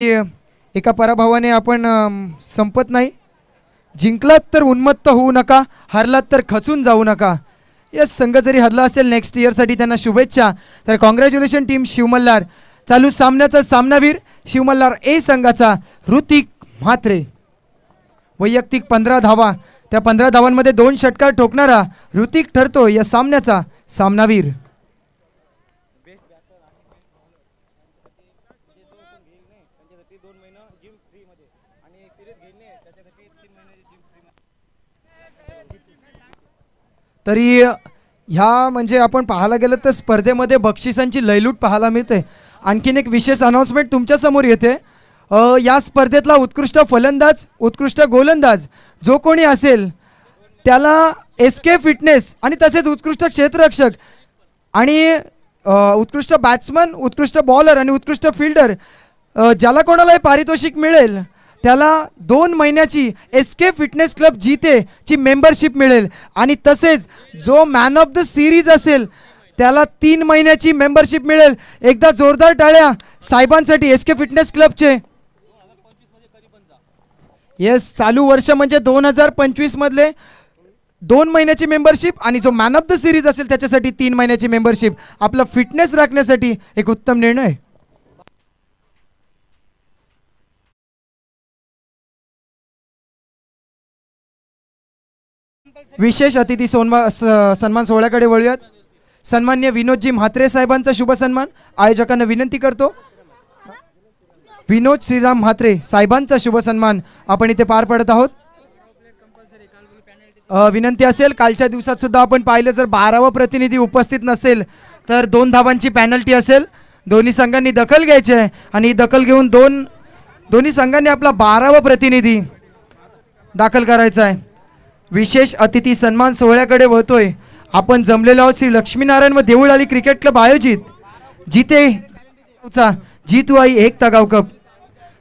एका पराभवाने आपण संपत नाही. जिंकलात तर उन्मत्त होऊ नका, हरलात तर खचून जाऊ नका. यस, संघ जरी हरला असेल नेक्स्ट इयरसाठी त्यांना शुभेच्छा. तर कॉंग्रॅच्युलेशन टीम शिवमल्हार. चालू सामन्याचा सामनावीर शिवमल्हार ए संघाचा ऋतिक म्हात्रे. वैयक्तिक 15 धावा, त्या 15 धावांमध्ये 2 षटकार ठोकणारा ऋतिक ठरतो या सामन्याचा सामनावीर. तरी ह्या म्हणजे आपण पाहायला गेलं तर स्पर्धेमध्ये बक्षिसांची लयलूट पाहायला मिळते. आणखीन एक विशेष अनाउन्समेंट तुमच्या समोर येते. या स्पर्धेतला उत्कृष्ट फलंदाज, उत्कृष्ट गोलंदाज जो कोणी असेल त्याला SK फिटनेस आणि तसेच उत्कृष्ट क्षेत्ररक्षक आणि उत्कृष्ट बॅट्समन, उत्कृष्ट बॉलर आणि उत्कृष्ट फिल्डर ज्याला कोणालाही पारितोषिक मिळेल त्याला 2 महिन्याची SK फिटनेस क्लब जीते ची मेंबरशिप मिळेल. आणि तसेच जो मॅन ऑफ द सिरीज असेल त्याला 3 महिन्याची मेंबरशिप मिळेल. एकदा जोरदार टाळ्या साहेबांसाठी SK फिटनेस क्लबचे. येस, चालू वर्ष म्हणजे 2025 मधले 2 महिन्याची मेंबरशिप आणि जो मॅन ऑफ द सिरीज असेल त्याच्यासाठी 3 महिन्याची मेंबरशिप. आपला फिटनेस राखण्यासाठी एक उत्तम निर्णय. विशेष अतिथी सन्मान सोहळ्याकडे वळूयात. सन्मान्य विनोदजी म्हात्रे साहेबांचा शुभ सन्मान आयोजकांना विनंती करतो. विनोद श्रीराम म्हात्रे साहेबांचा शुभ सन्मान आपण इथे पार पडत आहोत. विनंती असेल, कालच्या दिवसात सुद्धा आपण पाहिलं जर 12वा प्रतिनिधी उपस्थित नसेल तर 2 धावांची पॅनल्टी असेल. दोन्ही संघांनी दखल घ्यायची आहे आणि दखल घेऊन दोन्ही संघांनी आपला 12वा प्रतिनिधी दाखल करायचा आहे. विशेष अतिथी सन्मान सोहळ्याकडे वळतोय. आपण जमलेलो आहोत श्री लक्ष्मीनारायण व देऊळआली क्रिकेट क्लब आयोजित जिते जीतू आई एक तगाव कप.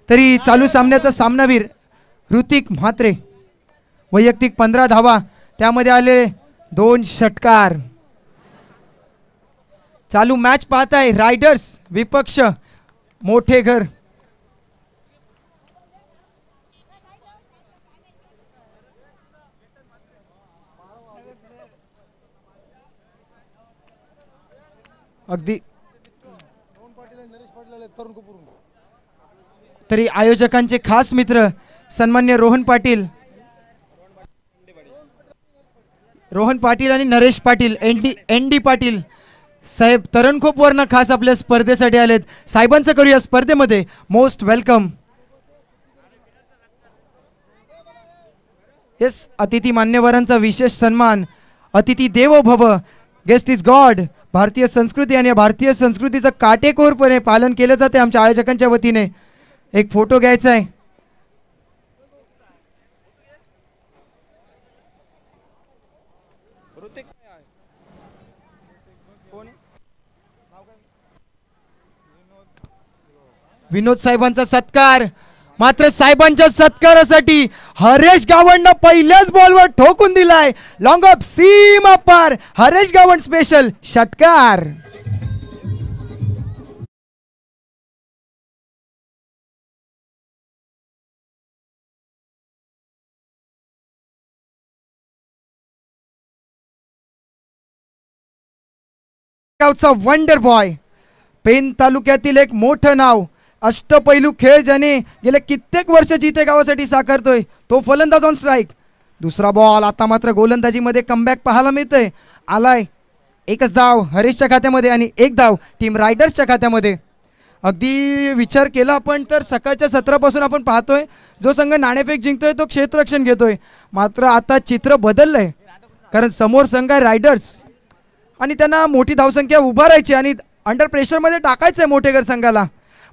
तरी चालू सामन्याचा सामनावीर ऋतिक म्हात्रे. वैयक्तिक 15 धावा, त्यामध्ये आले 2 षटकार. चालू मॅच पाहताय रायडर्स विपक्ष मोठे घर. अगदी तरी आयोजकांचे खास मित्र सन्मान्य रोहन पाटील आणि नरेश पाटील ND पाटील साहेब तरणखोप वरनं खास आपल्या स्पर्धेसाठी आलेत. साहेबांचं करूया स्पर्धेमध्ये मोस्ट वेलकम. येस, अतिथी मान्यवरांचा विशेष सन्मान. अतिथी देवो भव, गेस्ट इज गॉड. भारतीय संस्कृती आणि भारतीय संस्कृतीचं काटेकोरपणे पालन केलं जाते आमच्या आयोजकांच्या वतीने. एक फोटो घ्यायचा आहे. विनोद साहेबांचा सत्कार. मात्र साहेबांच्या सत्कारासाठी हरेश गावंडनं पहिल्याच बॉलवर ठोकून दिलाय. लॉंग ऑफ सीमा पार हरेश गावंड स्पेशल षटकार. गावचा वंडर बॉय, पेन तालुक्यातील एक मोठं नाव, अष्टपैलू खेळ ज्याने गेले कित्येक वर्ष जिते गावासाठी साकारतोय तो फलंदाज ऑन स्ट्राईक. दुसरा बॉल. आता मात्र गोलंदाजीमध्ये कमबॅक पाहायला मिळतंय. आलाय 1च धाव हरीशच्या खात्यामध्ये आणि 1 धाव टीम रायडर्सच्या खात्यामध्ये. अगदी विचार केला आपण तर सकाळच्या सत्रापासून आपण पाहतोय जो संघ नाणेफेक जिंकतोय तो क्षेत्ररक्षण घेतोय. मात्र आता चित्र बदललंय, कारण समोर संघ आहे रायडर्स आणि त्यांना मोठी धावसंख्या उभारायची आणि अंडर प्रेशरमध्ये टाकायचं आहे मोठेघर संघाला.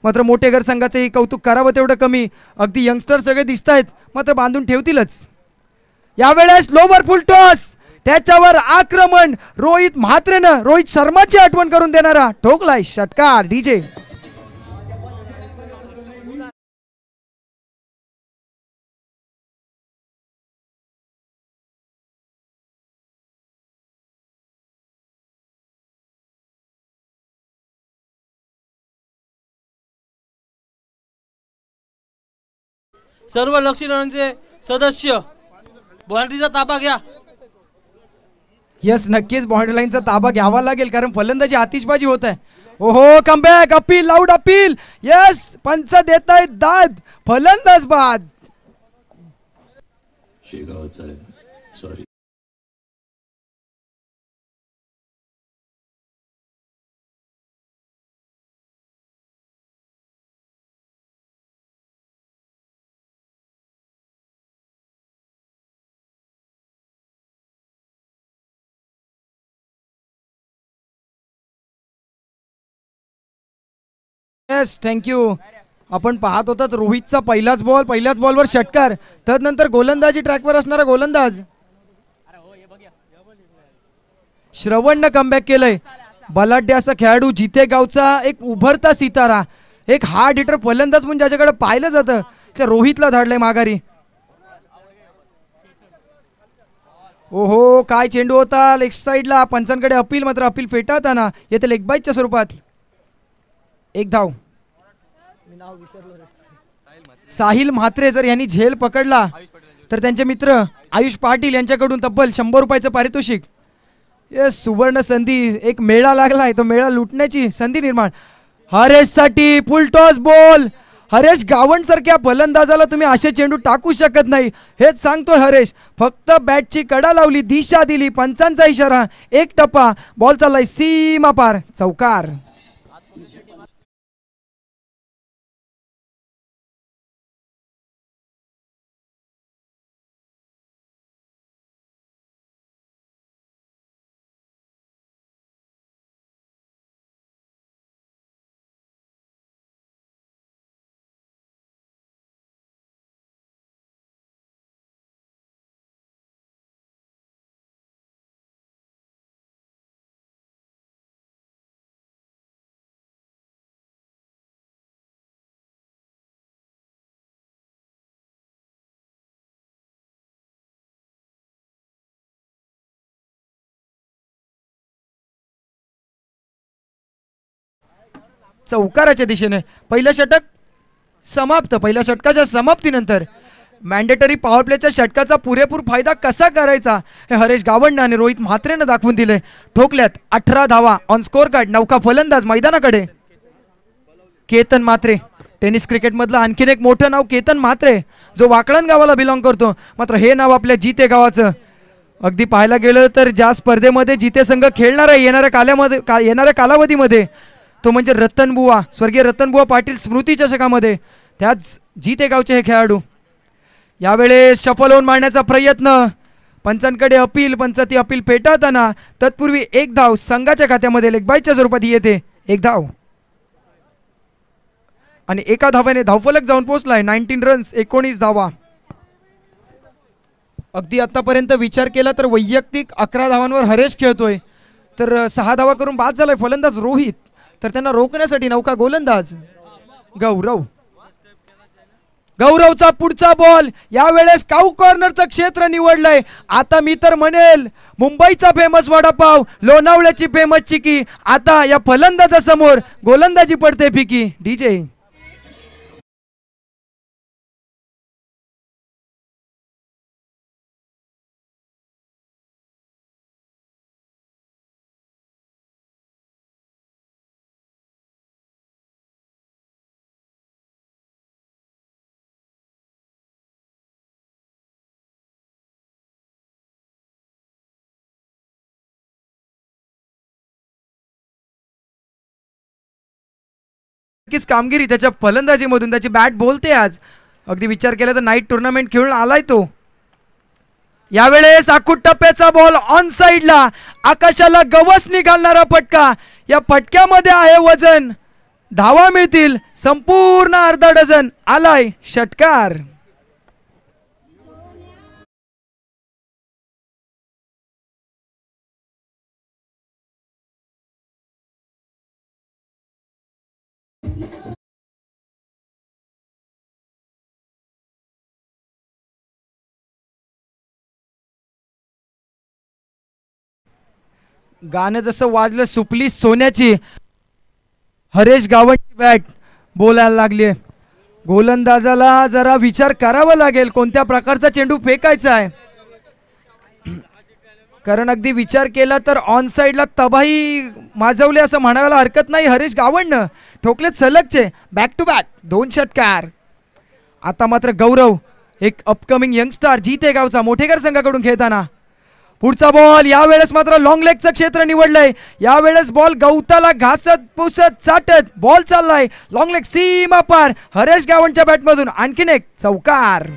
मात्र मोठेघर संघाचंही कौतुक करावं तेवढं कमी. अगदी यंगस्टर सगळे दिसत आहेत, मात्र बांधून ठेवतीलच. यावेळेस लोवर फुल टॉस, त्याच्यावर आक्रमण. रोहित म्हात्रेनं रोहित शर्माची आठवण करून देणारा ठोकलाय षटकार. DJ सर्व लक्षीचे सदस्य बाउंड्रीचा ताबा घ्या. यस, नक्कीच बाउंड्री लाईनचा ताबा घ्यावा लागेल कारण फलंदाजी आतिषबाजी होत आहे. ओहो, comeback, appeal, loud appeal. Yes, पंच देत आहेत दाद, फलंदाज बाद. सॉरी. Yes, thank you. आपण पाहत होतात रोहितचा पहिल्याच बॉलवर षटकार, तदनंतर गोलंदाजी ट्रॅकवर असणारा गोलंदाज श्रवणनं कमबॅक केलंय. बलाढ्य असा खेळाडू, जिथे गावचा एक उभरता सितारा, एक हार्ड हिटर फलंदाज म्हणून ज्याच्याकडे पाहिलं जातं त्या रोहितला धाडलंय माघारी. ओहो, काय चेंडू होता लेग साईडला. पंचांकडे अपील, मात्र अपील फेटाळताना येथे लेग बाईटच्या स्वरूपात एक धाव. साहिल म्हात्रे जर यांनी झेल पकडला तर त्यांचे मित्र आयुष पाटील यांच्याकडून तब्बल 100 रुपयाचं पारितोषिक. येस, सुवर्ण संधी, एक मेळा लागलाय, तो मेळा लुटण्याची संधी निर्माण. हरेश साठी फुल टॉस बॉल. हरेश गावंड सारख्या फलंदाजाला तुम्ही असे चेंडू टाकू शकत नाही, हेच सांगतोय हरेश. फक्त बॅटची कडा लावली, दिशा दिली, पंचांचा इशारा, एक टप्पा, बॉल चाललाय सीमा पार, चौकार. चौकाराच्या दिशेने पहिलं षटक समाप्त. पहिल्या षटकाच्या समाप्तीनंतर मॅन्डेटरी पॉवर प्लेच्या षटकाचा पुरेपूर फायदा कसा करायचा हे हरेश गावंड आणि रोहित म्हात्रेनं दाखवून दिले. ठोकल्यात 18 धावा ऑन स्कोर कार्ड. नौका फलंदाज मैदानाकडे केतन म्हात्रे, टेनिस क्रिकेटमधलं आणखीन एक मोठं नाव केतन म्हात्रे, जो वाकळण गावाला बिलॉंग करतो. मात्र हे नाव आपल्या जिते गावाचं. अगदी पाहायला गेलं तर ज्या स्पर्धेमध्ये जिते संघ खेळणार आहे येणाऱ्या कालावधीमध्ये तो म्हणजे रतनबुवा, स्वर्गीय रतनबुवा पाटील स्मृती चषकामध्ये, त्याच जिते गावचे हे खेळाडू. यावेळेस शफल होऊन मारण्याचा प्रयत्न, पंचांकडे अपील, पंच ती अपील फेटाळताना तत्पूर्वी एक धाव संघाच्या खात्यामध्ये लेगबाईच्या स्वरूपात येते. एक धाव आणि एका धाव्याने धावफलक जाऊन पोहोचलाय. 19 रन्स, 19 धावा. अगदी आतापर्यंत विचार केला तर वैयक्तिक 11 धावांवर हरेश खेळतोय, तर 6 धावा करून बाद झालाय फलंदाज रोहित. तर त्यांना रोखण्यासाठी नौका गोलंदाज गौरवचा पुढचा बॉल. यावेळेस काऊ कॉर्नरचं क्षेत्र निवडलंय. आता मी तर म्हणेल मुंबईचा फेमस वडापाव, लोणावळ्याची फेमस चिकी, आता या फलंदाजासमोर गोलंदाजी पडते फिकी. डीजे कामगिरी त्याच्या फलंदाजीमधून, त्याची बॅट बोलते आज. अगदी विचार केला तर नाईट टुर्नामेंट खेळून आलाय तो. यावेळेस आखूट टप्प्याचा बॉल ऑन साइडला, आकाशाला गवस निघालणारा फटका. या फटक्यामध्ये आहे वजन, धावा मिळतील संपूर्ण अर्धा डझन. आलाय षटकार. गाणं जसं वाजलं सुपली सोन्याची, हरेश गावंडची बॅट बोलायला लागली. गोलंदाजाला जरा विचार करावा लागेल कोणत्या प्रकारचा चेंडू फेकायचा आहे, कारण अगदी विचार केला तर ऑन साइडला तबाही माजवले असं म्हणायला हरकत नाही. हरीश गावंडनं ठोकलेत सलगचे बॅक टू बॅक 2 षटकार. आता मात्र गौरव एक अपकमिंग यंगस्टार जीते गावचा मोठेकर संघाकडून खेळताना. पुढचा बॉल यावेळेस मात्र लॉंग लेगचं क्षेत्र निवडलंय. यावेळेस बॉल गवताला घासत पुसत चाटत बॉल चाललाय लॉंग लेग सीमा पार. हरेश गावंडच्या बॅटमधून आणखीन एक चौकार.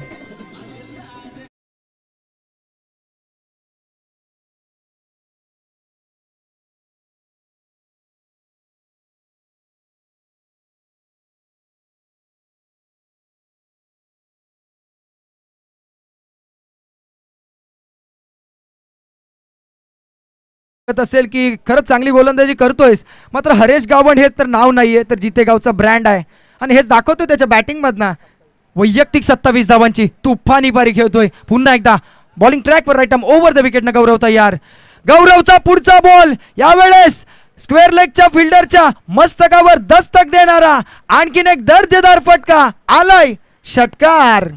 असेल की खरंच चांगली गोलंदाजी करतोयस, मात्र हरेश गावंड हे तर नाव नाहीये तर जिथे गावचा ब्रँड आहे आणि हेच दाखवतो त्याच्या बॅटिंग मधनं. वैयक्तिक 27 धावांची तुफानी पारी खेळतोय. पुन्हा एकदा बॉलिंग ट्रॅक वर right arm over the wicket न गौरव तयार. गौरवचा पुढचा बॉल यावेळेस स्क्वेअर लेगच्या फिल्डरच्या मस्तकावर दस्तक देणारा आणखीन एक दर्जेदार फटका आलाय षटकार.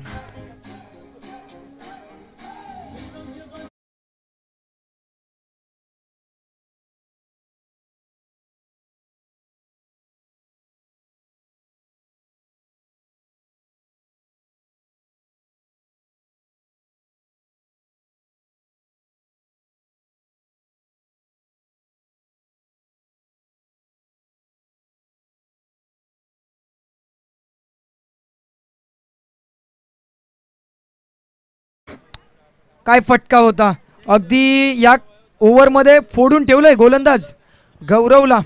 काय फटका होता, अगदी या ओव्हरमध्ये फोडून ठेवलंय गोलंदाज गौरवला.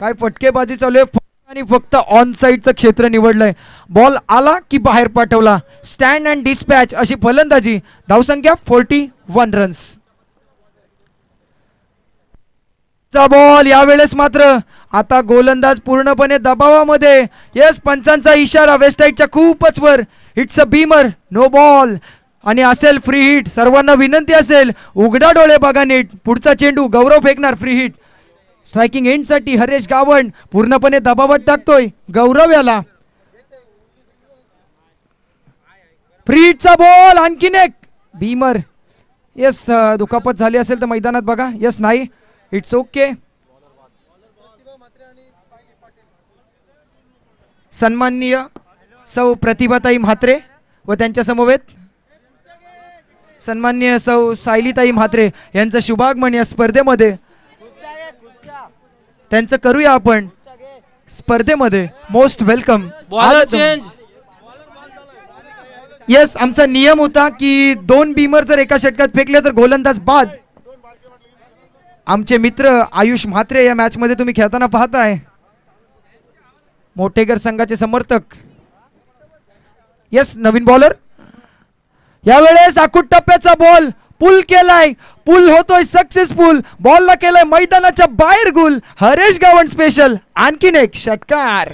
काय फटकेबाजी चालू आहे आणि फक्त ऑन साइडचं क्षेत्र निवडलंय. बॉल आला की बाहेर पाठवला. स्टँड अँड डिस्पॅच अशी फलंदाजी. धावसंख्या 41 रन्स. चा बॉल यावेळेस मात्र आता गोलंदाज पूर्णपणे दबावामध्ये. येस, पंचांचा इशारा वेस्ट साइडच्या खूपच वर. It's a beamer, no ball आणि असेल फ्री हिट. सर्वांना विनंती असेल उघडा डोळे बघा नीट. पुढचा चेंडू गौरव फेकणार फ्री हिट. स्ट्रायकिंग एंड साठी हरेश गावंड पूर्णपणे दबावात टाकतोय गौरव याला. फ्री हिटचा बॉल आणखीन एक बीमर. येस, दुखापत झाली असेल तर मैदानात बघा. येस, नाही, इट्स ओके. सन्माननीय सौ प्रतिभाताई म्हात्रे व त्यांच्या समवेत सन्माननीय सौ सायलीताई म्हात्रे यांचं शुभागमन या स्पर्धेमध्ये त्यांचं करूया आपण स्पर्धेमध्ये. Most welcome. चेंज. येस, आमचा नियम होता की 2 बीमर जर एका षटकात फेकले तर गोलंदाज बाद. आमचे मित्र आयुष म्हात्रे या मॅच मध्ये तुम्ही खेळताना पाहताय, मोठेकर संघाचे समर्थक. येस, नवीन बॉलर. यावेळेस आखूट टप्प्याचा बॉल पुल केलाय. पुल होतोय सक्सेसफुल. बॉलला केलाय मैदानाच्या बाहेर गुल. हरेश गावंड स्पेशल आणखीन एक षटकार.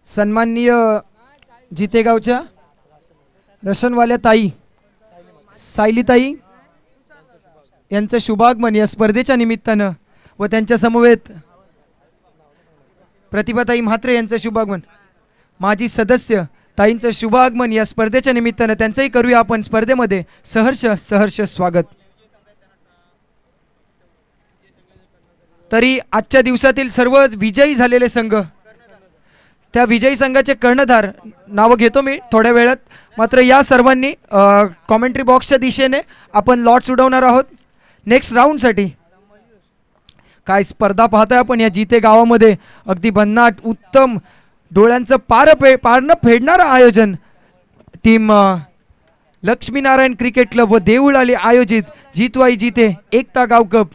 सन्माननीय जितेगावच्या रशनवाल्या ताई सायलीताई यांचं शुभागमन या स्पर्धेच्या निमित्तानं व त्यांच्या समवेत प्रतिभाताई म्हात्रे यांचं शुभागमन. माजी सदस्य ताईंचं शुभागमन या स्पर्धेच्या निमित्तानं त्यांचंही करूया आपण स्पर्धेमध्ये. सहर्ष सहर्ष स्वागत. तरी आजच्या दिवसातील सर्व विजयी झालेले संघ, त्या विजयी संघाचे कर्णधार नाव घेतो मी थोड्या वेळात. मात्र या सर्वांनी कॉमेंट्री बॉक्सच्या दिशेने आपण लॉट्स उडवणार आहोत नेक्स्ट राऊंडसाठी. काय स्पर्धा पाहताय आपण या जिते गावामध्ये. अगदी भन्नाट उत्तम डोळ्यांचं पारणं फेडणारं आयोजन. टीम लक्ष्मीनारायण क्रिकेट क्लब व देऊळाली आयोजित जीतवाई जिते एकता गाव कप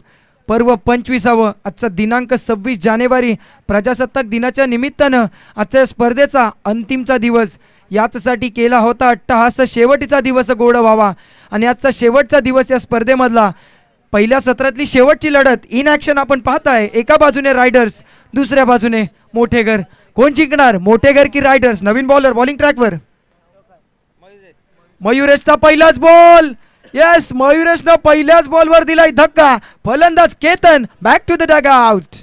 पर्व 25वा आजचा दिनांक 26 जानेवारी प्रजासत्ताक दिनाच्या निमित्तानं आजच्या स्पर्धेचा अंतिमचा दिवस याचसाठी केला होता अट्टहास शेवटचा दिवस गोड व्हावा आणि आजचा शेवटचा दिवस या स्पर्धेमधला पहिल्या सत्रातली शेवटची लढत इन ॲक्शन आपण पाहताय एका बाजूने रायडर्स दुसऱ्या बाजूने मोठेघर कोण जिंकणार मोठेघर की रायडर्स नवीन बॉलर बॉलिंग ट्रॅकवर मयुरेशचा पहिलाच बॉल येस मयुरेशनं पहिल्याच बॉलवर दिलाय धक्का फलंदाज Ketan back to the dugout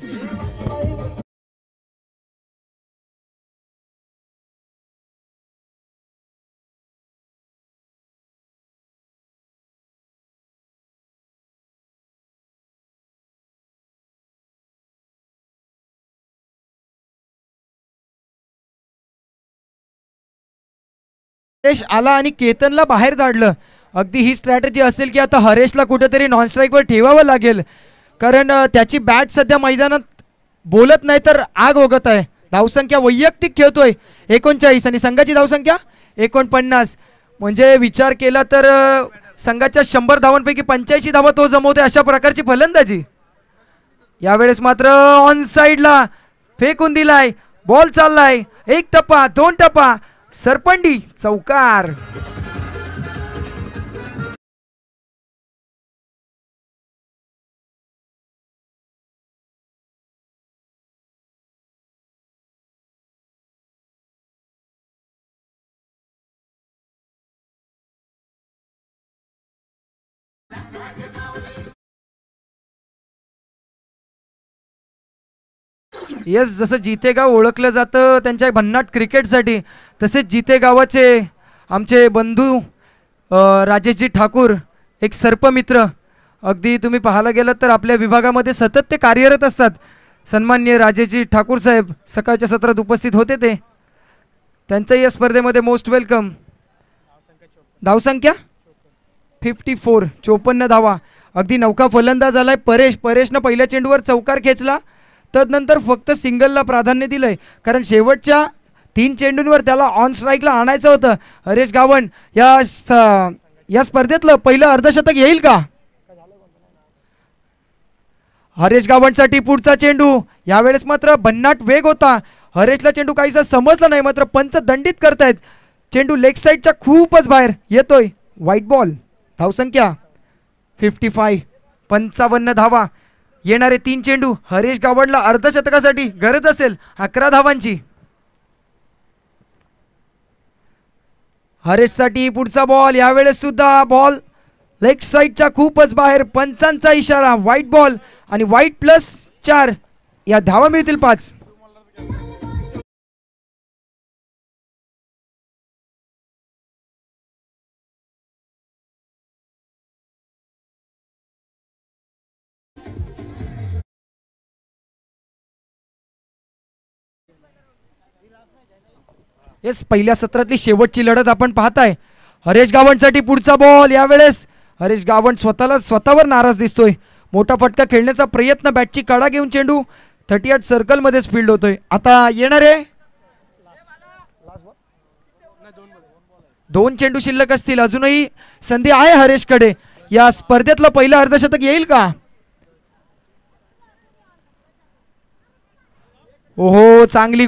आला आणि केतनला बाहेर धाडलं अगदी ही स्ट्रॅटेजी असेल की आता हरेशला कुठेतरी नॉन स्ट्राईकवर ठेवावं लागेल कारण त्याची बॅट सध्या मैदानात बोलत नाही तर आग ओघत आहे धावसंख्या वैयक्तिक खेळतोय 39 आणि संघाची धावसंख्या 49 म्हणजे विचार केला तर संघाच्या 100 धावांपैकी 85 धावा तो जमवतोय अशा प्रकारची फलंदाजी यावेळेस मात्र ऑन साइडला फेकून दिलाय बॉल चाललाय एक टप्पा दोन टप्पा सरपंडी चौकार येस जसं जितेगाव ओळखलं जातं त्यांच्या भन्नाट क्रिकेटसाठी तसेच जितेगावाचे आमचे बंधू राजेशजी ठाकूर एक सर्पमित्र अगदी तुम्ही पाहायला गेलात तर आपल्या विभागामध्ये सतत ते कार्यरत असतात सन्माननीय राजेशजी ठाकूर साहेब सकाळच्या सत्रात उपस्थित होते ते त्यांचं या स्पर्धेमध्ये मोस्ट वेलकम धावसंख्या 54 54 धावा अगदी नौका फलंदाज आलाय परेशनं पहिल्या चेंडूवर चौकार खेचला तदनंतर फक्त सिंगलला प्राधान्य दिलंय कारण शेवटच्या 3 चेंडूंवर त्याला ऑन स्ट्राईकला आणायचं होतं हरेश गावण या स्पर्धेतलं पहिलं अर्धशतक येईल का हरेश गावणसाठी पुढचा चेंडू यावेळेस मात्र भन्नाट वेग होता हरेशला चेंडू काहीसा समजला नाही मात्र पंच दंडित करतायत चेंडू लेग साईडच्या खूपच बाहेर येतोय व्हाईट बॉल धावसंख्या 55 धावा येणारे 3 चेंडू हरेश गावडला अर्धशतकासाठी गरज असेल 11 धावांची हरेशसाठी पुढचा बॉल यावेळेस सुद्धा बॉल लेग साईडच्या खूपच बाहेर पंचांचा इशारा व्हाईट बॉल आणि व्हाईट +4 या धावा मिळतील 5 येस पहिल्या सत्रातली शेवटची लढत आपण पाहताय हरेश गावणसाठी पुढचा बॉल यावेळेस हरेश गावण स्वतःवर नाराज दिसतोय मोठा फटका खेळण्याचा प्रयत्न बॅटची कडा घेऊन चेंडू 38 सर्कल मध्येच फील्ड होतोय आता येणारे 2 चेंडू शिल्लक असतील अजूनही संधी आहे हरेशकडे या स्पर्धेतलं पहिलं अर्धशतक येईल का ओहो चांगली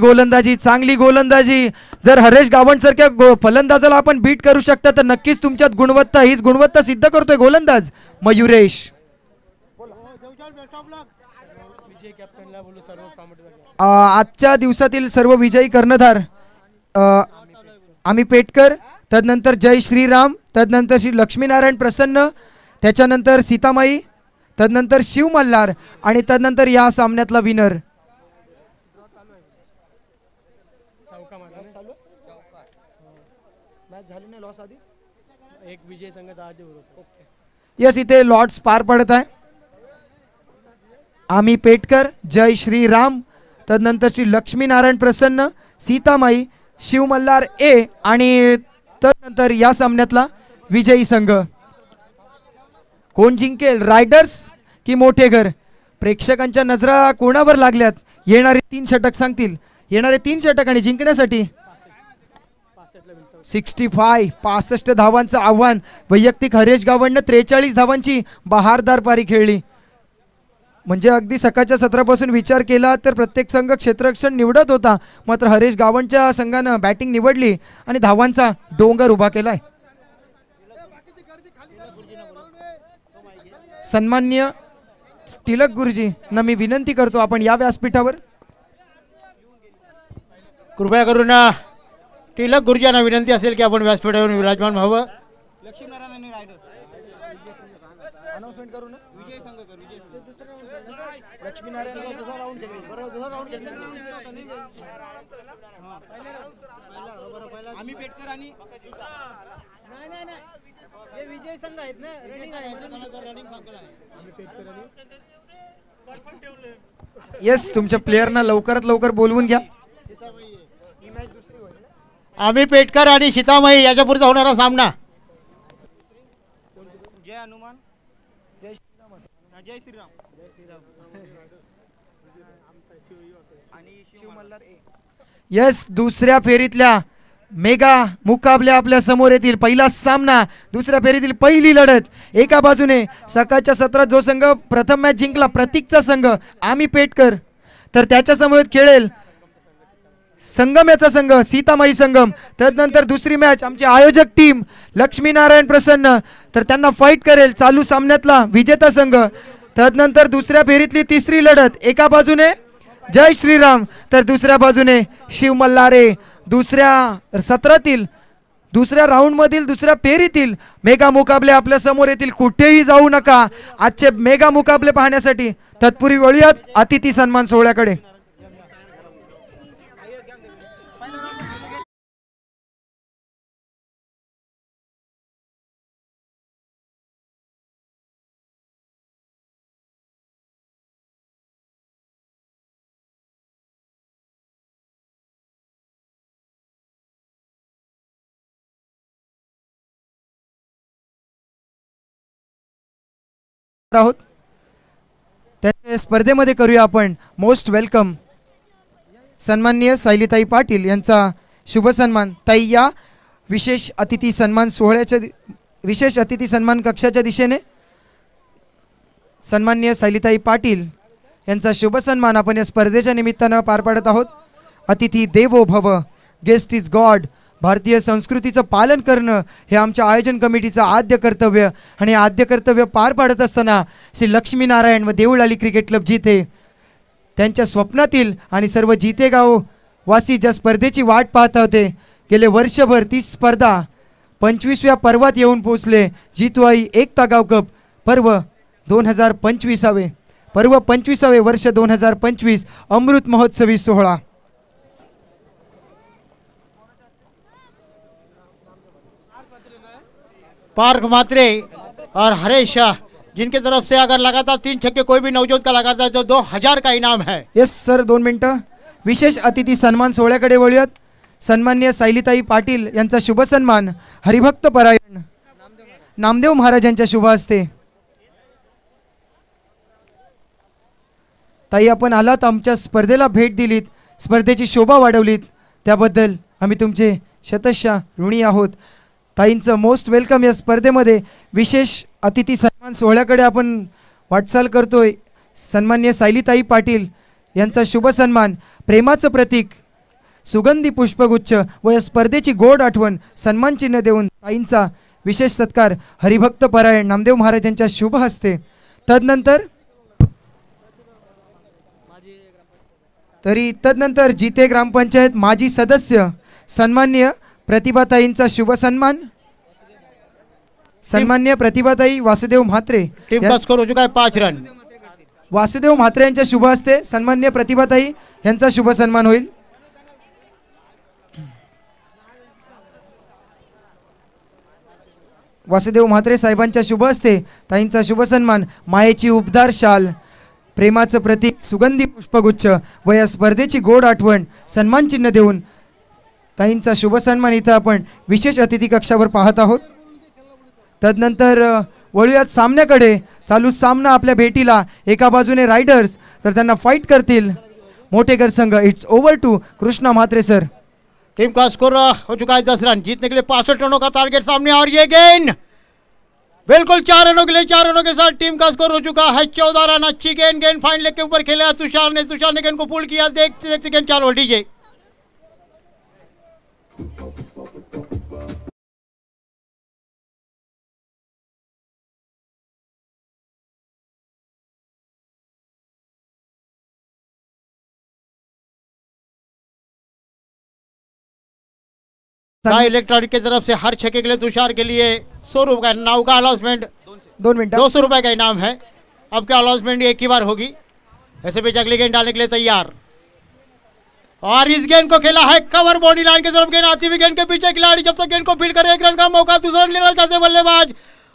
गोलंदाजी जर हरेश गावण सारख्या फलंदाजाला आपण बीट करू शकता तर नक्कीच तुमच्यात गुणवत्ता हीच गुणवत्ता सिद्ध करतोय गोलंदाज मयुरेश आजच्या दिवसातील सर्व विजयी कर्णधार आम्ही पेटकर तदनंतर जय श्रीराम तदनंतर श्री लक्ष्मीनारायण प्रसन्न त्याच्यानंतर सीतामाई तदनंतर शिव मल्हार आणि तदनंतर या सामन्यातला विनर एक विजय संघ 10 यस इथे लॉर्ड्स पार पडत आहे आम्ही पेटकर जय श्रीराम तदनंतर श्री लक्ष्मीनारायण प्रसन्न सीतामाई शिव मल्हार ए आणि तदनंतर या सामन्यातला विजयी संघ कोण जिंकेल रायडर्स की मोठेघर प्रेक्षकांच्या नजरा कोणावर लागल्यात येणारे 3 षटक सांगतील येणारे 3 षटक आणि जिंकण्यासाठी 65 धावांचं आव्हान वैयक्तिक हरेश गावणनं 43 धावांची बहारदार पारी खेळली म्हणजे अगदी सकाळच्या सत्रापासून विचार केला तर प्रत्येक संघ क्षेत्ररक्षण निवडत होता, मात्र हरेश गावंच्या संघानं बॅटिंग निवडली आणि धावांचा डोंगर उभा केलाय. सन्माननीय तिलक गुरुजी ना मी विनंती करतो आपण या व्यासपीठावर. कृपया करून तिलक गुरुजींना विनंती असेल की आपण व्यासपीठावर विराजमान व्हावं. येस, तुमच्या प्लेयरना लवकरात लवकर बोलवून घ्या. आम्ही पेटकर आणि सीतामाई याच्या पुढचा होणारा सामना. जय हनुमान जय श्रीराम जय श्रीराम आणि शिव मल्हार ए. येस, दुसऱ्या फेरीतल्या मेगा मुकाबले आपल्या समोर येतील. पहिला सामना, दुसऱ्या फेरीतील पहिली लढत. एका बाजूने सकाळच्या सत्रात जो संघ प्रथम मॅच जिंकला प्रतीकचा संघ आम्ही पेटकर, तर त्याच्या समोर खेळेल संगम संघ सीतामाई संगम. तदनंतर दुसरी मॅच आमचे आयोजक टीम लक्ष्मीनारायण प्रसन्न, तर त्यांना फाईट करेल चालू सामन्यातला विजेता संघ. तदनंतर दुसऱ्या फेरीतली तिसरी लढत, एका बाजूने जय श्रीराम तर दुसऱ्या बाजूने शिव मल्हारे. दुसऱ्या सत्रातील दुसऱ्या राऊंडमधील दुसऱ्या फेरीतील मेगा मुकाबले आपल्या समोर येतील. कुठेही जाऊ नका आजचे मेगा मुकाबले पाहण्यासाठी. तत्पूर्वी वळूयात अतिथी सन्मान सोहळ्याकडे. आहोत त्या स्पर्धेमध्ये करूया आपण मोस्ट वेलकम सन्माननीय सायलीताई पाटील यांचा शुभ सन्मान. ताई या विशेष अतिथी सन्मान सोहळ्याच्या विशेष अतिथी सन्मान कक्षाच्या दिशेने सन्माननीय सायलीताई पाटील यांचा शुभ सन्मान आपण या स्पर्धेच्या निमित्तानं पार पाडत आहोत. अतिथी देवो भव, गेस्ट इज गॉड. भारतीय संस्कृतीचं पालन करणं हे आमच्या आयोजन कमिटीचं आद्य कर्तव्य आणि आद्य कर्तव्य पार पाडत असताना श्री लक्ष्मीनारायण व देऊळआली क्रिकेट क्लब जिथे त्यांच्या स्वप्नातील आणि सर्व जिते गाव वासी ज्या स्पर्धेची वाट पाहत होते गेले वर्षभर ती स्पर्धा 25व्या पर्वात येऊन पोहोचले. जितवाई एकता गाव कप पर्व 2025 पर्व 25वे वर्ष 2025 अमृत महोत्सवी सोहळा. पार्क मात्रे और हरेश जिनके तरफ से अगर लगातार 3 छक्के कोई भी नवजोत का लगाता है तो 2000 का इनाम है. येस सर, 2 मिनिटं. विशेष अतिथी सन्मान सोहळ्याकडे वळूयात. सन्माननीय सायलीताई पाटील यांचा शुभ सन्मान हरिभक्त परायण नामदेव महाराजांच्या शुभ हस्ते. ताई आपण आलात, आमच्या स्पर्धेला भेट दिलीत, स्पर्धेची शोभा वाढवलीत, त्याबद्दल आम्ही तुमचे शतशः ऋणी आहोत. ताईंचं मोस्ट वेलकम या स्पर्धेमध्ये. विशेष अतिथी सन्मान सोहळ्याकडे आपण वाटचाल करतोय. सन्माननीय सायलीताई पाटील यांचा शुभ सन्मान प्रेमाचं प्रतीक सुगंधी पुष्पगुच्छ व या स्पर्धेची गोड आठवण सन्मान चिन्ह देऊन ताईंचा विशेष सत्कार हरिभक्त परायण नामदेव महाराजांच्या शुभ हस्ते. तदनंतर जिते ग्रामपंचायत माजी सदस्य सन्माननीय प्रतिभाताईंचा शुभ सन्मान. सन्माननीय प्रतिभाताई वासुदेव म्हात्रे. टीम का स्कोर हो चुका है 5 रन. वासुदेव म्हात्रे यांच्या शुभ हस्ते सन्माननीय प्रतिभाताई यांचा शुभ सन्मान होईल. वासुदेव म्हात्रे साहेबांच्या शुभ हस्ते ताईंचा शुभ सन्मान मायेची उबदार शाल प्रेमाचं प्रतीक सुगंधी पुष्पगुच्छ व या स्पर्धेची गोड आठवण सन्मान चिन्ह देऊन ताईंचा शुभ सन्मान इथं आपण विशेष अतिथी कक्षावर पाहत आहोत. तदनंतर वळूयात सामन्याकडे. चालू सामना आपल्या भेटीला. एका बाजूने रायडर्स तर त्यांना फाईट करतील मोठेकर संघ. It's over to Krishna Mhatre sir. Team का स्कोर हो चुका है 10 रन. जीतने के लिए 65 रनों का टारगेट सामने और ये गेंद बिल्कुल 4 रनों के लिए, 4 रनों के साथ टीम का स्कोर हो चुका है 14 रन। अच्छी गेंद, गेंद फाइन लेग के ऊपर खेला तुषार ने गेंद को पुल किया। देखते देखते गेंद 4 ओवर डीजे। इलेक्ट्रॉनिक की तरफ से हर छक्के के लिए तुषार के लिए 100 रुपए का नाव का अनाउंसमेंट, 2 मिनट 200 रुपए का इनाम है। अब क्या अनाउंसमेंट एक ही बार होगी। ऐसे भी अगली गेंद डालने के लिए तैयार, और इस गेंद को खेला है कवर बॉडी लाइन की तरफ। गेंद आती हुई, गेंद के पीछे खिलाड़ी जब तक गेंद को फील्ड करे, 1 रन का मौका दूसरा लेना चाहते बल्लेबाज,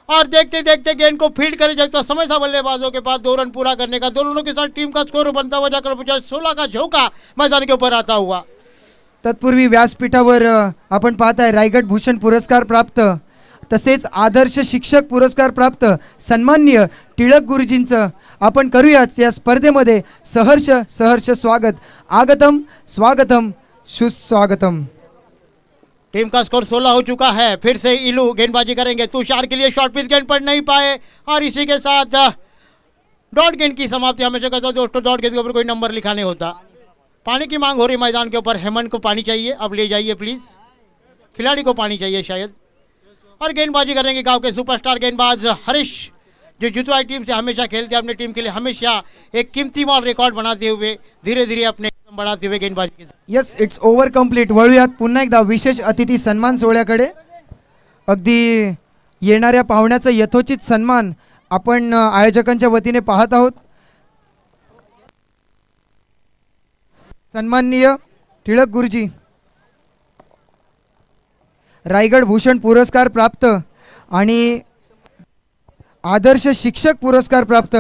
और देखते देखते गेंद को फील्ड करे जब तक समय था बल्लेबाजों के पास 2 रन पूरा करने का। दोनों के साथ टीम का स्कोर बनता हुआ जाकर पहुंचा 16 का झोंका मैदान के ऊपर आता हुआ। तत्पूर्वी व्यासपीठावर आपण पाहताय रायगड भूषण पुरस्कार प्राप्त तसेच आदर्श शिक्षक पुरस्कार प्राप्त सन्माननीय टिळक गुरुजींचं आपण करूयाच या स्पर्धेमध्ये सहर्ष सहर्ष स्वागत। आगतम स्वागतम सुस्वागतम। टीम का स्कोर 16 हो चुका है। फिर से इलू गेंदबाजी करेंगे, तुषार के लिए शॉर्ट पिच गेंद पड़ नहीं पाए, और इसी के साथ डॉट गेंद की समाप्ति। हमेशा कहता हूं दोस्तों, डॉट गेंद के ऊपर कोई नंबर लिखा नहीं होता। पानी की मांग हो रही मैदान के ऊपर। हेमंत को पानी चाहिए, अब ले जाइए प्लीज। खिलाड़ी को पानी चाहिए शायद। और गेंदबाजी करेंगे गांव के सुपरस्टार गेंदबाज हरीश, जो जुतवाई टीम से हमेशा खेलते हैं। अपनी टीम के लिए हमेशा एक कीमती माल रिकॉर्ड बनाते हुए धीरे धीरे अपने कदम बढ़ाते हुए गेंदबाजी। Yes, it's over complete. वळूयात पुन्हा एकदा विशेष अतिथी सन्मान सोहळ्याकडे। अगदी येणाऱ्या पाहुण्याचा यथोचित सन्मान आपण आयोजकांच्या वतीने पाहत आहोत। सन्माननीय टिळक गुरुजी रायगड भूषण पुरस्कार प्राप्त आणि आदर्श शिक्षक पुरस्कार प्राप्त,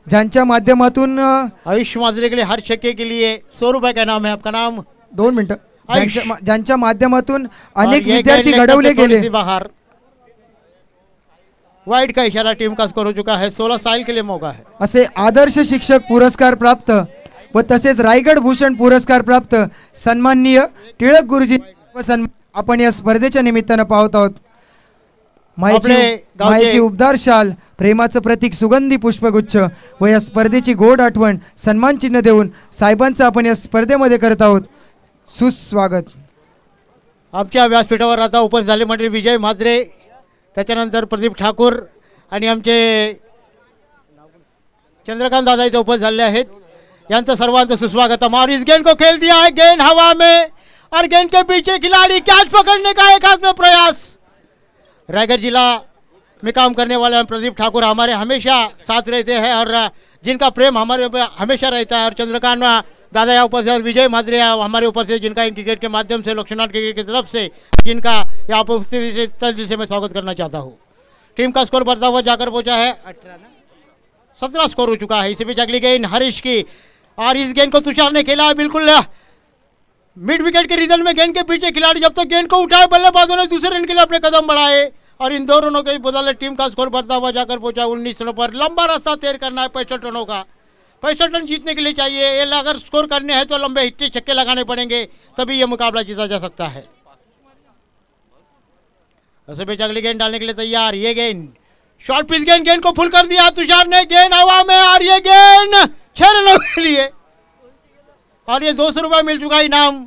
ज्यांच्या माध्यमातून आयुष माजरे के लिए हर छक्के के लिए 100 रुपए का नाम है। आपका नाम? 2 मिनिटं। आयुष। ज्यांच्या माध्यमातून अनेक और ये विद्यार्थी गेंद घडवले थोड़ी गेले। सी बाहर, वाइड का इशारा। टीम का स्कोर हो चुका है 16। साइल के लिए मौका है। असे आदर्श शिक्षक पुरस्कार प्राप्त व तसेच रायगड भूषण पुरस्कार प्राप्त सन्माननीय टिळक गुरुजी आपण या स्पर्धेच्या निमित्तानं पाहत आहोत। मायेची उबदार शाल, प्रेमाचं प्रतीक सुगंधी पुष्पगुच्छ व या स्पर्धेची गोड आठवण सन्मान चिन्ह देऊन साहेबांचं आपण या स्पर्धेमध्ये करत आहोत सुस्वागत। आमच्या व्यासपीठावर आता उपस्थित झाले मंडळी विजय म्हात्रे, त्याच्यानंतर प्रदीप ठाकूर आणि आमचे चंद्रकांत दादा इथे उपस्थित झाले आहेत। यांचं सर्वांचं सुस्वागतम। और इस गेंद को खेल दिया है, गेंद हवा में, और गेंद के पीछे खिलाड़ी, कैच पकड़ने का एक हाथ में प्रयास। रायगढ़ जिला में काम करने वाले प्रदीप ठाकुर हमारे हमेशा साथ रहते हैं, और जिनका प्रेम हमारे ऊपर हमेशा रहता है। और चंद्रकांत दादा यहाँ उपस्थित, विजय म्हात्रे हमारे ऊपर से, जिनका इन क्रिकेट के माध्यम से लक्ष्मण क्रिकेट की तरफ से जिनका यहाँ उपस्थिति से मैं स्वागत करना चाहता हूँ। टीम का स्कोर बढ़ता हुआ जाकर पहुँचा है 17 स्कोर हो चुका है। इसी बीच अगली गेंद हरीश की, और इस गेंद को तुषार ने खेला है बिल्कुल मिड विकेट के रीजन में। गेंद के पीछे खिलाड़ी जब तक गेंद को उठाए, बल्लेबाजों ने दूसरे रन के लिए अपने कदम बढ़ाए, और इन 2 रनों के बदले टीम का स्कोर बढ़ता हुआ जाकर पहुंचा 19 रनों पर। लंबा रास्ता तैर करना है 65 रनों का। 65 रन जीतने के लिए चाहिए। ये अगर स्कोर करने हैं तो लंबे हिट्टे छक्के लगाने पड़ेंगे, तभी ये मुकाबला जीता जा सकता है। ऐसे बीच अगली गेंद डालने के लिए तैयार। ये गेंद शॉर्ट पिच गेंद, गेंद को फुल कर दिया तुषार ने, गेंद हवा में, और ये गेंद 6 रनों के लिए, और ये 200 रुपये मिल चुका इनाम।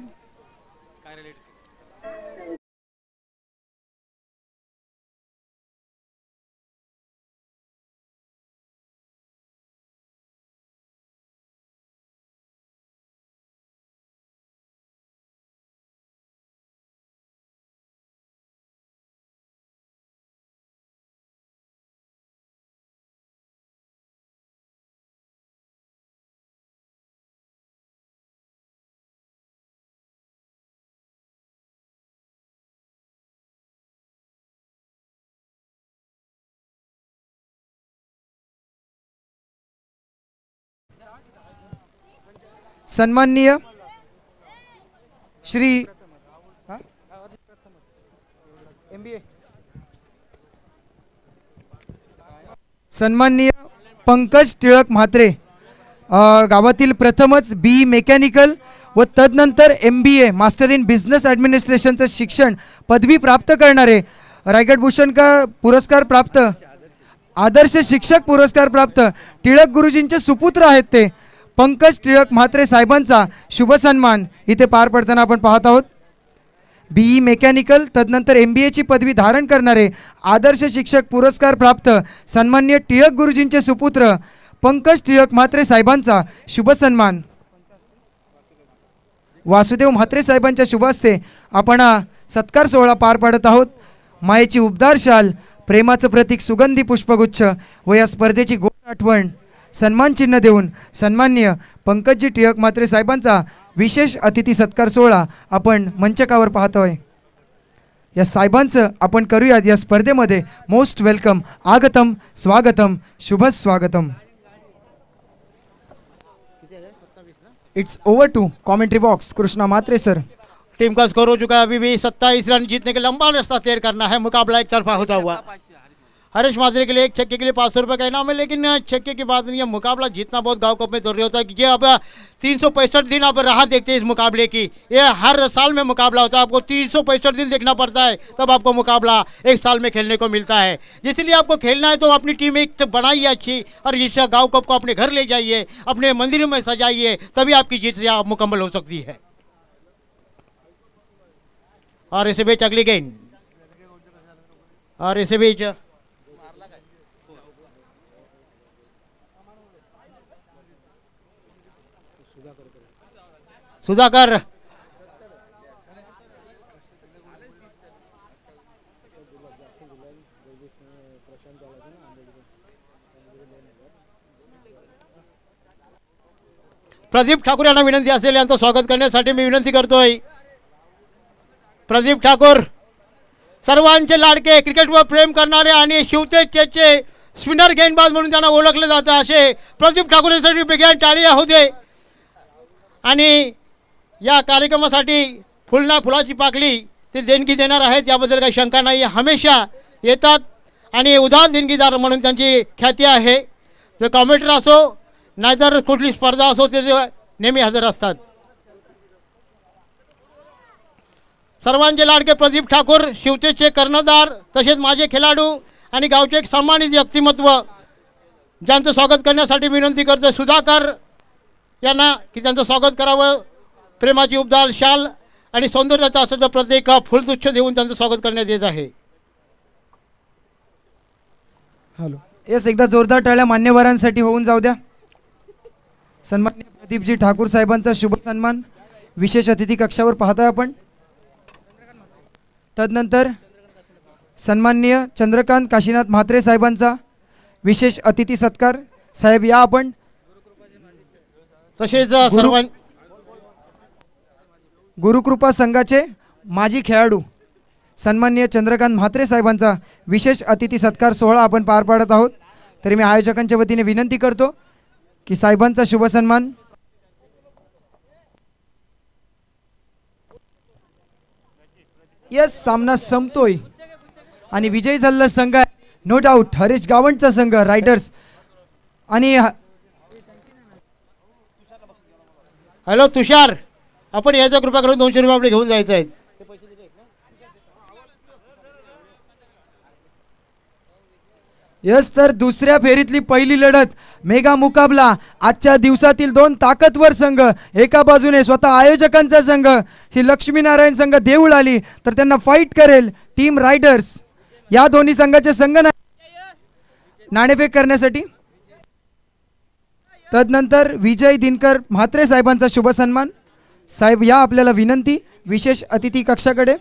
सन्माननीय श्री सन्माननीय पंकज टिळक म्हात्रे, गावातील प्रथमच बी मेकॅनिकल व तदनंतर MBA मास्टर इन बिझनेस ॲडमिनिस्ट्रेशनचं शिक्षण पदवी प्राप्त करणारे, रायगड भूषण का पुरस्कार प्राप्त आदर्श शिक्षक पुरस्कार प्राप्त टिळक गुरुजींचे सुपुत्र आहेत ते पंकज टिळक म्हात्रे साहेबांचा शुभ सन्मान इथे पार पडताना आपण पाहत आहोत. BE मेकॅनिकल तदनंतर MBAची पदवी धारण करणारे आदर्श शिक्षक पुरस्कार प्राप्त सन्माननीय टिळक गुरुजींचे सुपुत्र पंकज टिळक म्हात्रे साहेबांचा शुभ सन्मान. वासुदेव म्हात्रे साहेबांच्या शुभ हस्ते आपण हा सत्कार सोहळा पार पाडत आहोत. मायेची उबदार शाल, प्रेमाचं प्रतीक सुगंधी पुष्पगुच्छ व या स्पर्धेची गोड आठवण सन्मान चिन्ह देऊन सन्माननीय पंकजजी टिळक म्हात्रे साहेबांचा विशेष अतिथी सत्कार सोहळा आपण मंचकावर पाहतोय. या साहेबांचं आपण करूयात या स्पर्धेमध्ये मोस्ट वेलकम, आगतम स्वागतम, शुभ स्वागतम. It's over to commentary box. Krishna Mhatre sir. Team का स्कोर हो चुका है, अभी भी 27 रन जीतने के लंबा रास्ता तय करना है. मुकाबला एक तरफा होता हुआ. हरीश म्हात्रे के लिए एक छक्के के लिए 500 रुपये का इनाम है, लेकिन छक्के की बात नहीं है. मुकाबला जीतना बहुत गांव कप में जरूरी होता है, क्योंकि अब 365 दिन आप राह देखते हैं इस मुकाबले की. ये हर साल में मुकाबला होता है, आपको 365 दिन देखना पड़ता है, तब आपको मुकाबला एक साल में खेलने को मिलता है. इसलिए आपको खेलना है तो अपनी टीम एक बनाइए अच्छी, और इस गांव कप को अपने घर ले जाइए, अपने मंदिरों में सजाइए, तभी आपकी जीत मुकम्मल हो सकती है. और इसे बीच अगली गेंद, और इसे बीच सुधाकर. प्रदीप ठाकूर यांना विनंती असेल, यांचं स्वागत करण्यासाठी मी विनंती करतोय. प्रदीप ठाकूर सर्वांचे लाडके, क्रिकेटवर प्रेम करणारे आणि शिवसेनेचे स्पिनर गेंदबाज म्हणून त्यांना ओळखले जातं, असे प्रदीप ठाकूर यांसाठी बेगेन टाळ्या होऊ दे. आणि या कार्यक्रमासाठी फुलाची पाकळी ते देणगी देणार आहेत, याबद्दल काही शंका नाही. हमेशा येतात आणि उदार देणगीदार म्हणून त्यांची ख्याती आहे. ते कॉमेंटेटर असो नाहीतर कुठली स्पर्धा असो, ते नेहमी हजर असतात. सर्वांचे लाडके प्रदीप ठाकूर, शिवसेनेचे कर्णधार तसेच माझे खेळाडू आणि गावचे एक सन्मानित व्यक्तिमत्व, ज्यांचं स्वागत करण्यासाठी विनंती करतो सुधाकर यांना की त्यांचं स्वागत करावं. प्रेमाची उबदार शाल आणि सौंदर्याचा असं प्रत्येक फुलगुच्छ देऊन त्यांचं स्वागत करण्यात येत आहे. हॅलो येस, एकदा जोरदार टाळ्या मान्यवरांसाठी होऊन जाऊ द्या. सन्माननीय प्रदीपजी ठाकूर साहेबांचा शुभ सन्मान विशेष अतिथी कक्षावर पाहतोय आपण. तदनंतर सन्माननीय चंद्रकांत काशीनाथ म्हात्रे साहेबांचा विशेष अतिथी सत्कार. साहेब या आपण. तसेच गुरुकृपा संघाचे माजी खेळाडू सन्माननीय चंद्रकांत म्हात्रे साहेबांचा विशेष अतिथी सत्कार सोहळा आपण पार पाडत आहोत. तरी मी आयोजकांच्या वतीने विनंती करतो की साहेबांचा शुभ सन्मान. यस, सामना संपतोय आणि विजयी झालेला संघ आहे नो डाऊट हरीश गावंडचा संघ रायडर्स. आणि हॅलो तुषार, आपण याचा कृपा करून 200 रुपये आपले घेऊन जायचे आहेत. यस, तर दुसऱ्या फेरीतली पहिली लढत मेगा मुकाबला. आजच्या दिवसातील दोन ताकदवर संघ, एका बाजूने स्वतः आयोजकांचा संघ ही लक्ष्मीनारायण संघ देऊळ आली तर त्यांना फाईट करेल टीम रायडर्स. या दोन्ही संघाचे संघ नाणेफेक करण्यासाठी. तदनंतर विजय दिनकर म्हात्रे साहेबांचा शुभ सन्मान. साहेब या आपल्याला विनंती विशेष अतिथी कक्षाकडे.